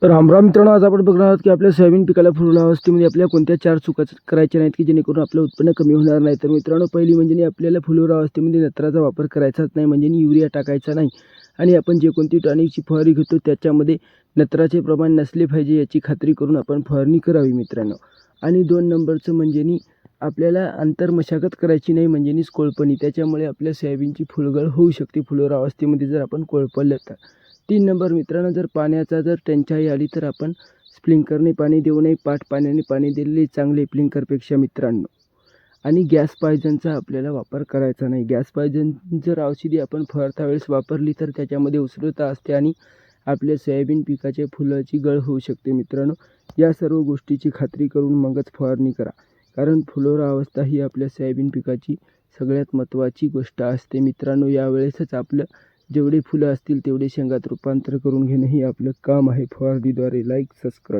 रामराम मित्रांनो, आज आपण बघणार आहोत की आपल्या सोयाबीन पिकाला फुल अवस्थेमध्ये आपल्या कोणत्या 4 चुका करायच्या नाहीत की जेणेकरून आपलं उत्पन्न कमी होणार नाही. तर मित्रांनो, पहिली म्हणजे आपल्याला फुलोरा अवस्थेमध्ये नत्राचा वापर करायचाच नाही, म्हणजे युरिया टाकायचा नाही. आणि आपण जे कोणती टॉनिकची फवारणी घेतो त्याच्यामध्ये नत्राचे प्रमाण नसले पाहिजे याची खात्री करून आपण फवारणी करावी मित्रांनो. आणि 2 नंबरचं म्हणजे आपल्याला आंतरमशागत करायची नाही, म्हणजे कोळपणी. त्याच्यामुळे आपल्या सोयाबीनची फुलगळ होऊ शकते फुलोरा अवस्थेमध्ये जर आपण कोळपलं तर. 3 नंबर मित्रांनो, जर पाण्याचा जर टंचाई आली तर आपण स्प्रिंकलरने पाणी देऊ नये, पाट पाण्याने पाणी दिलेले चांगले स्प्रिंकलरपेक्षा मित्रांनो. आणि गॅस पॉयझनचा आपल्याला वापर करायचा नाही. गॅस पॉयझन जर औषधी आपण फवारता वेळेस वापरली तर त्याच्यामध्ये उष्णता असते आणि आपल्या सोयाबीन पिकाच्या फुलाची गळ होऊ शकते मित्रांनो. या सर्व गोष्टीची खात्री करून मगच फवारणी करा, कारण फुलोरा अवस्था ही आपल्या सोयाबीन पिकाची सगळ्यात महत्त्वाची गोष्ट असते मित्रांनो. यावेळेसच आपलं जेवढे फुलं असतील तेवढे शेंगात रूपांतर करून घेणे हे आपलं काम आहे फवारणीद्वारे. Like, subscribe.